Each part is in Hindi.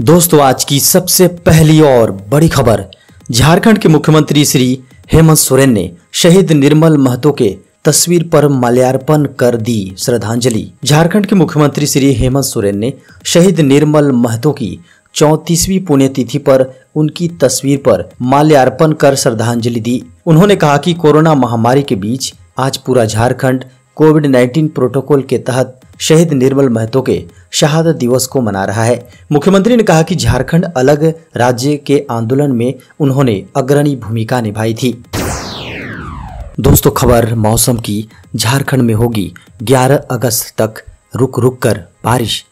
दोस्तों, आज की सबसे पहली और बड़ी खबर। झारखंड के मुख्यमंत्री श्री हेमंत सोरेन ने शहीद निर्मल महतो के तस्वीर पर माल्यार्पण कर दी श्रद्धांजलि। झारखंड के मुख्यमंत्री श्री हेमंत सोरेन ने शहीद निर्मल महतो की 34वीं पुण्यतिथि पर उनकी तस्वीर पर माल्यार्पण कर श्रद्धांजलि दी। उन्होंने कहा कि कोरोना महामारी के बीच आज पूरा झारखंड कोविड-19 प्रोटोकॉल के तहत शहीद निर्मल महतो के शहादत दिवस को मना रहा है। मुख्यमंत्री ने कहा कि झारखंड अलग राज्य के आंदोलन में उन्होंने अग्रणी भूमिका निभाई थी। दोस्तों, खबर मौसम की। झारखंड में होगी 11 अगस्त तक रुक रुक कर बारिश।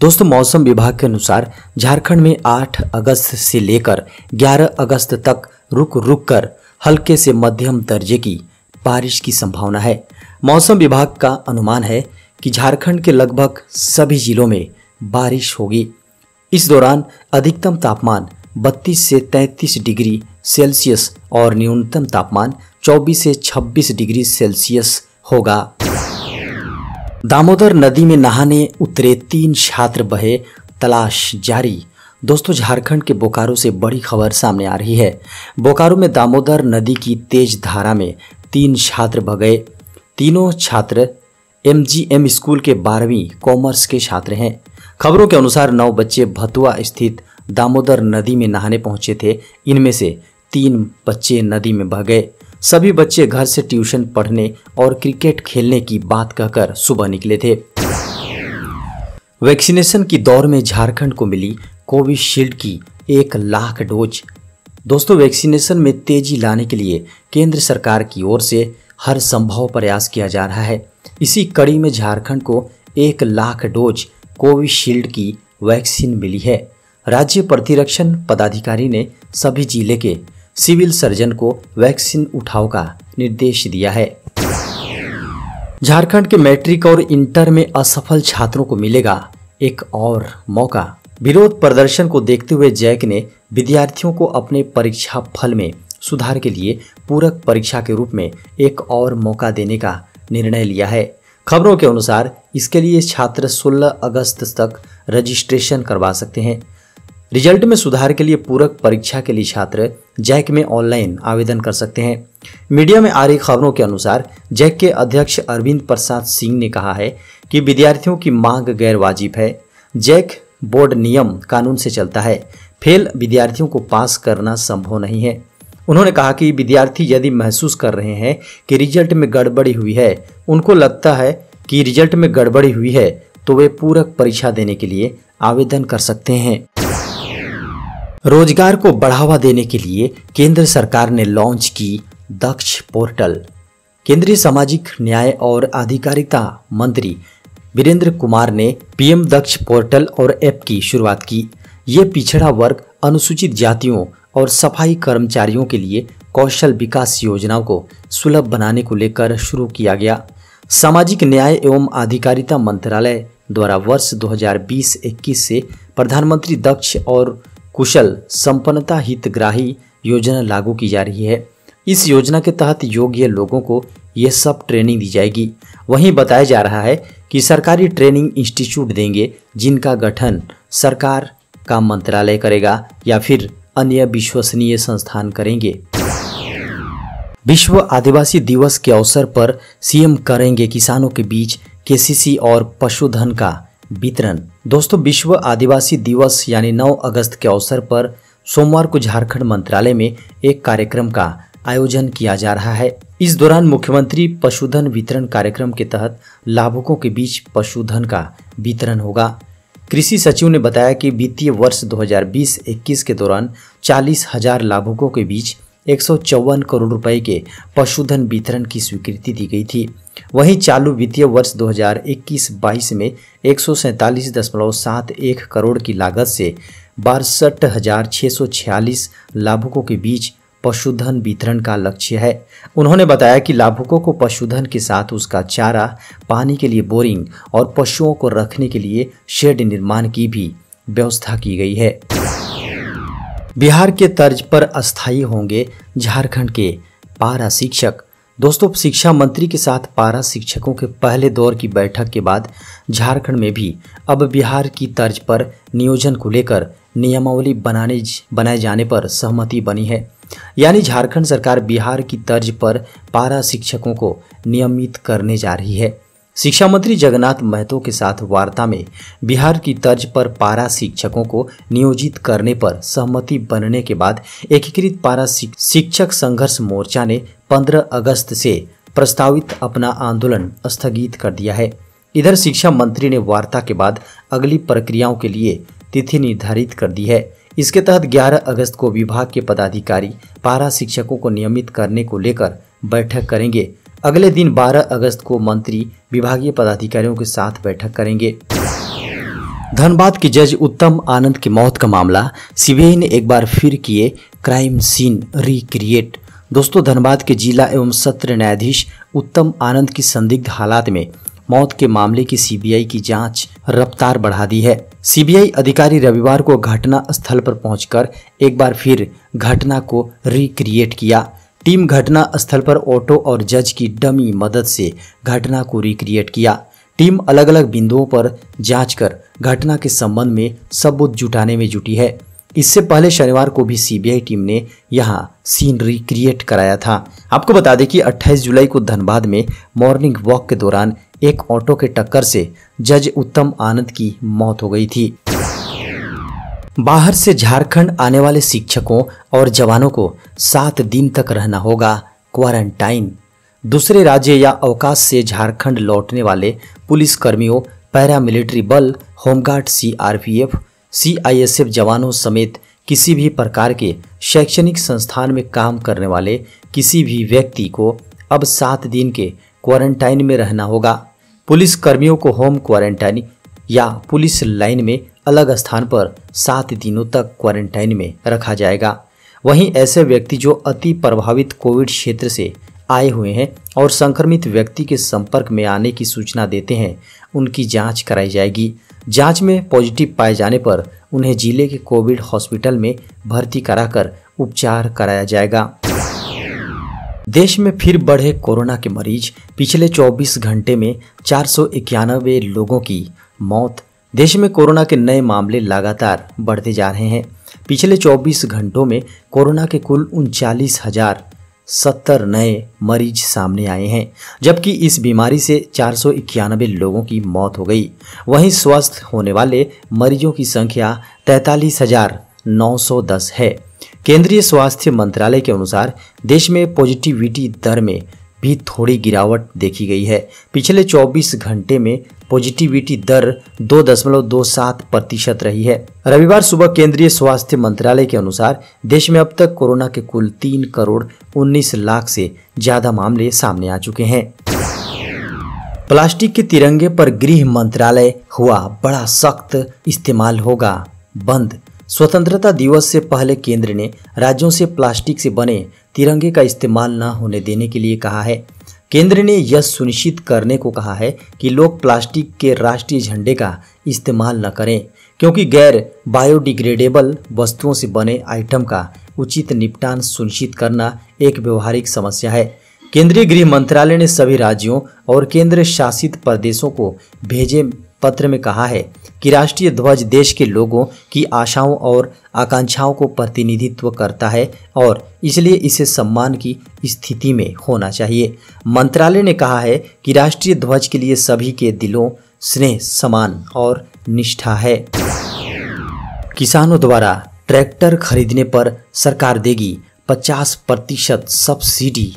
दोस्तों, मौसम विभाग के अनुसार झारखंड में 8 अगस्त से लेकर 11 अगस्त तक रुक रुक कर हल्के से मध्यम दर्जे की बारिश की संभावना है। मौसम विभाग का अनुमान है कि झारखंड के लगभग सभी जिलों में बारिश होगी। इस दौरान अधिकतम तापमान 32 से 33 डिग्री सेल्सियस और न्यूनतम तापमान 24 से 26 डिग्री सेल्सियस होगा। दामोदर नदी में नहाने उतरे 3 छात्र बहे, तलाश जारी। दोस्तों, झारखंड के बोकारो से बड़ी खबर सामने आ रही है। बोकारो में दामोदर नदी की तेज धारा में 3 छात्र बह गए। तीनों छात्र MGM स्कूल के 12वीं कॉमर्स के छात्र हैं। खबरों के अनुसार 9 बच्चे भतुआ स्थित दामोदर नदी में नहाने पहुंचे थे। इनमें से 3 बच्चे नदी में बह गए। सभी बच्चे घर से ट्यूशन पढ़ने और क्रिकेट खेलने की बात कहकर सुबह निकले थे। वैक्सीनेशन की दौड़ में झारखंड को मिली कोविशील्ड की 1 लाख डोज। दोस्तों, वैक्सीनेशन में तेजी लाने के लिए केंद्र सरकार की ओर से हर संभव प्रयास किया जा रहा है। इसी कड़ी में झारखंड को 1 लाख डोज कोविशील्ड की वैक्सीन मिली है। राज्य प्रतिरक्षण पदाधिकारी ने सभी जिले के सिविल सर्जन को वैक्सीन उठाव का निर्देश दिया है। झारखंड के मैट्रिक और इंटर में असफल छात्रों को मिलेगा एक और मौका। विरोध प्रदर्शन को देखते हुए जैक ने विद्यार्थियों को अपने परीक्षा फल में सुधार के लिए पूरक परीक्षा के रूप में एक और मौका देने का निर्णय लिया है। खबरों के अनुसार इसके लिए छात्र 16 अगस्त तक रजिस्ट्रेशन करवा सकते हैं। रिजल्ट में सुधार के लिए पूरक परीक्षा के लिए छात्र जैक में ऑनलाइन आवेदन कर सकते हैं। मीडिया में आ रही खबरों के अनुसार जैक के अध्यक्ष अरविंद प्रसाद सिंह ने कहा है कि विद्यार्थियों की मांग गैर वाजिब है। जैक बोर्ड नियम कानून से चलता है। फेल विद्यार्थियों को पास करना संभव नहीं है। उन्होंने कहा कि विद्यार्थी यदि महसूस कर रहे हैं कि रिजल्ट में गड़बड़ी हुई है, उनको लगता है कि रिजल्ट में गड़बड़ी हुई है, तो वे पूरक परीक्षा देने के लिए आवेदन कर सकते हैं। रोजगार को बढ़ावा देने के लिए केंद्र सरकार ने लॉन्च की दक्ष पोर्टल। केंद्रीय सामाजिक न्याय और आधिकारिता मंत्री वीरेंद्र कुमार ने PM दक्ष पोर्टल और ऐप की शुरुआत की। ये पिछड़ा वर्ग, अनुसूचित जातियों और सफाई कर्मचारियों के लिए कौशल विकास योजनाओं को सुलभ बनाने को लेकर शुरू किया गया। सामाजिक न्याय एवं आधिकारिता मंत्रालय द्वारा वर्ष 2020-21 से प्रधानमंत्री दक्ष और कुशल संपन्नता हितग्राही योजना लागू की जा रही है। इस योजना के तहत योग्य लोगों को ये सब ट्रेनिंग दी जाएगी। वहीं बताया जा रहा है कि सरकारी ट्रेनिंग इंस्टीट्यूट देंगे, जिनका गठन सरकार का मंत्रालय करेगा या फिर अन्य विश्वसनीय संस्थान करेंगे। विश्व आदिवासी दिवस के अवसर पर CM करेंगे किसानों के बीच KCC और पशुधन का वितरण। दोस्तों, विश्व आदिवासी दिवस यानी 9 अगस्त के अवसर पर सोमवार को झारखंड मंत्रालय में एक कार्यक्रम का आयोजन किया जा रहा है। इस दौरान मुख्यमंत्री पशुधन वितरण कार्यक्रम के तहत लाभुकों के बीच पशुधन का वितरण होगा। कृषि सचिव ने बताया कि वित्तीय वर्ष 2020-21 के दौरान 40,000 लाभुकों के बीच 154 करोड़ रुपए के पशुधन वितरण की स्वीकृति दी गई थी। वहीं चालू वित्तीय वर्ष 2021-22 में 147.71 करोड़ की लागत से 62,646 लाभुकों के बीच पशुधन वितरण का लक्ष्य है। उन्होंने बताया कि लाभुकों को पशुधन के साथ उसका चारा, पानी के लिए बोरिंग और पशुओं को रखने के लिए शेड निर्माण की भी व्यवस्था की गई है। बिहार के तर्ज पर अस्थायी होंगे झारखंड के पारा शिक्षक। दोस्तों, शिक्षा मंत्री के साथ पारा शिक्षकों के पहले दौर की बैठक के बाद झारखंड में भी अब बिहार की तर्ज पर नियोजन को लेकर नियमावली बनाए जाने पर सहमति बनी है। यानी झारखंड सरकार बिहार की तर्ज पर पारा शिक्षकों को नियमित करने जा रही है। शिक्षा मंत्री जगन्नाथ महतो के साथ वार्ता में बिहार की तर्ज पर पारा शिक्षकों को नियोजित करने पर सहमति बनने के बाद एकीकृत पारा शिक्षक संघर्ष मोर्चा ने 15 अगस्त से प्रस्तावित अपना आंदोलन स्थगित कर दिया है। इधर शिक्षा मंत्री ने वार्ता के बाद अगली प्रक्रियाओं के लिए तिथि निर्धारित कर दी है। इसके तहत 11 अगस्त को विभाग के पदाधिकारी पारा शिक्षकों को नियमित करने को लेकर बैठक करेंगे। अगले दिन 12 अगस्त को मंत्री विभागीय पदाधिकारियों के साथ बैठक करेंगे। धनबाद के जज उत्तम आनंद की मौत का मामला सीबीआई ने एक बार फिर किए क्राइम सीन रिक्रिएट। दोस्तों, धनबाद के जिला एवं सत्र न्यायाधीश उत्तम आनंद की संदिग्ध हालात में मौत के मामले की सीबीआई की जांच रफ्तार बढ़ा दी है। सीबीआई अधिकारी रविवार को घटना स्थल पर पहुंचकर एक बार फिर घटना को रिक्रिएट किया। टीम घटना स्थल पर ऑटो और जज की डमी मदद से घटना को रिक्रिएट किया। टीम अलग अलग बिंदुओं पर जांच कर घटना के संबंध में सबूत जुटाने में जुटी है। इससे पहले शनिवार को भी सीबीआई टीम ने यहां सीन रिक्रिएट कराया था। आपको बता दें कि 28 जुलाई को धनबाद में मॉर्निंग वॉक के दौरान एक ऑटो के टक्कर से जज उत्तम आनंद की मौत हो गई थी। बाहर से झारखंड आने वाले शिक्षकों और जवानों को 7 दिन तक रहना होगा क्वारंटाइन। दूसरे राज्य या अवकाश से झारखंड लौटने वाले पुलिस कर्मियों, पैरामिलिट्री बल, होमगार्ड, सीआरपीएफ, सीआईएसएफ जवानों समेत किसी भी प्रकार के शैक्षणिक संस्थान में काम करने वाले किसी भी व्यक्ति को अब 7 दिन के क्वारंटाइन में रहना होगा। पुलिस कर्मियों को होम क्वारंटाइन या पुलिस लाइन में अलग स्थान पर 7 दिनों तक क्वारंटाइन में रखा जाएगा। वहीं ऐसे व्यक्ति जो अति प्रभावित कोविड क्षेत्र से आए हुए हैं और संक्रमित व्यक्ति के संपर्क में आने की सूचना देते हैं, उनकी जांच कराई जाएगी। जांच में पॉजिटिव पाए जाने पर उन्हें जिले के कोविड हॉस्पिटल में भर्ती कराकर उपचार कराया जाएगा। देश में फिर बढ़े कोरोना के मरीज। पिछले 24 घंटे में 491 लोगों की मौत। देश में कोरोना के नए मामले लगातार बढ़ते जा रहे हैं। पिछले 24 घंटों में कोरोना के कुल 39,070 नए मरीज सामने आए हैं, जबकि इस बीमारी से 491 लोगों की मौत हो गई। वहीं स्वस्थ होने वाले मरीजों की संख्या 43,910 है। केंद्रीय स्वास्थ्य मंत्रालय के अनुसार देश में पॉजिटिविटी दर में भी थोड़ी गिरावट देखी गई है। पिछले 24 घंटे में पॉजिटिविटी दर 2.27% रही है। रविवार सुबह केंद्रीय स्वास्थ्य मंत्रालय के अनुसार देश में अब तक कोरोना के कुल 3 करोड़ 19 लाख से ज्यादा मामले सामने आ चुके हैं। प्लास्टिक के तिरंगे पर गृह मंत्रालय हुआ बड़ा सख्त, इस्तेमाल होगा बंद। स्वतंत्रता दिवस से पहले केंद्र ने राज्यों से प्लास्टिक से बने तिरंगे का इस्तेमाल न होने देने के लिए कहा है। केंद्र ने यह सुनिश्चित करने को कहा है कि लोग प्लास्टिक के राष्ट्रीय झंडे का इस्तेमाल न करें, क्योंकि गैर बायोडिग्रेडेबल वस्तुओं से बने आइटम का उचित निपटान सुनिश्चित करना एक व्यवहारिक समस्या है। केंद्रीय गृह मंत्रालय ने सभी राज्यों और केंद्र शासित प्रदेशों को भेजे पत्र में कहा है कि राष्ट्रीय ध्वज देश के लोगों की आशाओं और आकांक्षाओं को प्रतिनिधित्व करता है और इसलिए इसे सम्मान की स्थिति में होना चाहिए। मंत्रालय ने कहा है कि राष्ट्रीय ध्वज के लिए सभी के दिलों स्नेह, सम्मान और निष्ठा है। किसानों द्वारा ट्रैक्टर खरीदने पर सरकार देगी 50% सब्सिडी।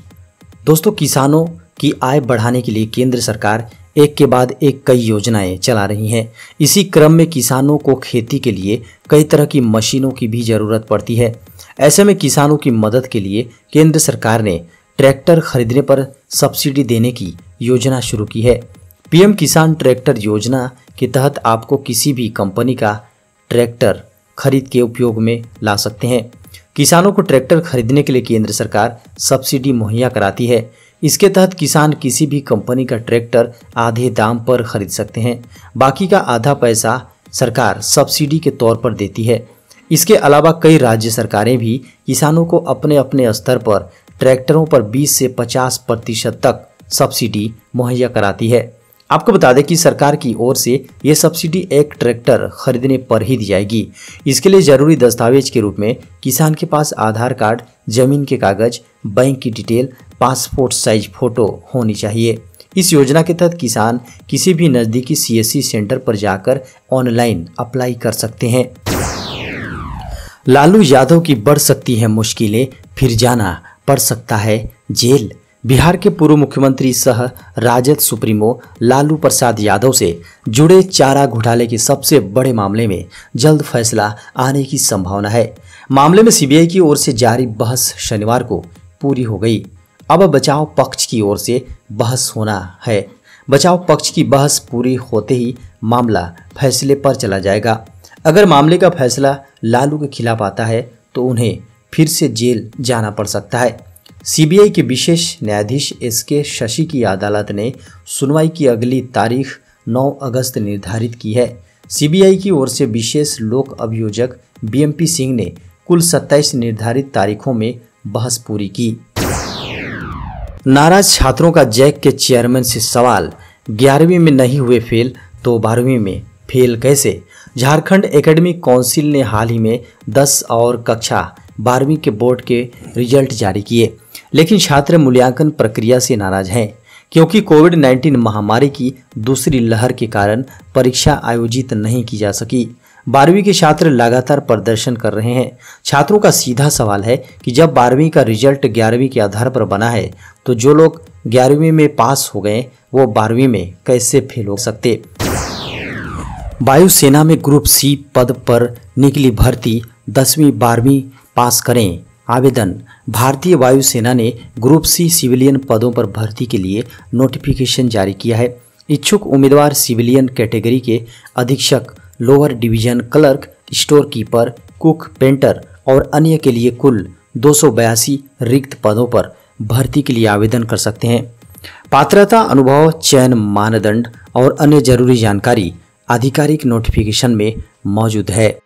दोस्तों, किसानों की आय बढ़ाने के लिए केंद्र सरकार एक के बाद एक कई योजनाएं चला रही हैं। इसी क्रम में किसानों को खेती के लिए कई तरह की मशीनों की भी जरूरत पड़ती है। ऐसे में किसानों की मदद के लिए केंद्र सरकार ने ट्रैक्टर खरीदने पर सब्सिडी देने की योजना शुरू की है। पीएम किसान ट्रैक्टर योजना के तहत आपको किसी भी कंपनी का ट्रैक्टर खरीद के उपयोग में ला सकते हैं। किसानों को ट्रैक्टर खरीदने के लिए केंद्र सरकार सब्सिडी मुहैया कराती है। इसके तहत किसान किसी भी कंपनी का ट्रैक्टर आधे दाम पर खरीद सकते हैं। बाकी का आधा पैसा सरकार सब्सिडी के तौर पर देती है। इसके अलावा कई राज्य सरकारें भी किसानों को अपने अपने स्तर पर ट्रैक्टरों पर 20 से 50% तक सब्सिडी मुहैया कराती है। आपको बता दें कि सरकार की ओर से ये सब्सिडी एक ट्रैक्टर खरीदने पर ही दी जाएगी। इसके लिए जरूरी दस्तावेज के रूप में किसान के पास आधार कार्ड, जमीन के कागज, बैंक की डिटेल, पासपोर्ट साइज फोटो होनी चाहिए। इस योजना के तहत किसान किसी भी नजदीकी CSC सेंटर पर जाकर ऑनलाइन अप्लाई कर सकते हैं। लालू यादव की बढ़ सकती है मुश्किलें, फिर जाना पड़ सकता है जेल। बिहार के पूर्व मुख्यमंत्री सह राजद सुप्रीमो लालू प्रसाद यादव से जुड़े चारा घोटाले के सबसे बड़े मामले में जल्द फैसला आने की संभावना है। मामले में CBI की ओर से जारी बहस शनिवार को पूरी हो गई। अब बचाव पक्ष की ओर से बहस होना है। बचाव पक्ष की बहस पूरी होते ही मामला फैसले पर चला जाएगा। अगर मामले का फैसला लालू के खिलाफ आता है तो उन्हें फिर से जेल जाना पड़ सकता है। CBI के विशेष न्यायाधीश SK शशि की अदालत ने सुनवाई की अगली तारीख 9 अगस्त निर्धारित की है। CBI की ओर से विशेष लोक अभियोजक BMP सिंह ने कुल 27 निर्धारित तारीखों में बहस पूरी की। नाराज छात्रों का जैक के चेयरमैन से सवाल, 11वीं में नहीं हुए फेल तो 12वीं में फेल कैसे? झारखंड एकेडमिक काउंसिल ने हाल ही में 10 और कक्षा 12वीं के बोर्ड के रिजल्ट जारी किए, लेकिन छात्र मूल्यांकन प्रक्रिया से नाराज हैं क्योंकि कोविड-19 महामारी की दूसरी लहर के कारण परीक्षा आयोजित नहीं की जा सकी। 12वीं के छात्र लगातार प्रदर्शन कर रहे हैं। छात्रों का सीधा सवाल है कि जब 12वीं का रिजल्ट 11वीं के आधार पर बना है तो जो लोग 11वीं में पास हो गए वो 12वीं में कैसे फेल हो सकते? वायुसेना में ग्रुप C पद पर निकली भर्ती, 10वीं 12वीं पास करें आवेदन। भारतीय वायुसेना ने ग्रुप C सिविलियन पदों पर भर्ती के लिए नोटिफिकेशन जारी किया है। इच्छुक उम्मीदवार सिविलियन कैटेगरी के अधीक्षक, lower division clerk, store keeper, cook, painter और अन्य के लिए कुल 282 रिक्त पदों पर भर्ती के लिए आवेदन कर सकते हैं। पात्रता, अनुभव, चयन मानदंड और अन्य जरूरी जानकारी आधिकारिक नोटिफिकेशन में मौजूद है।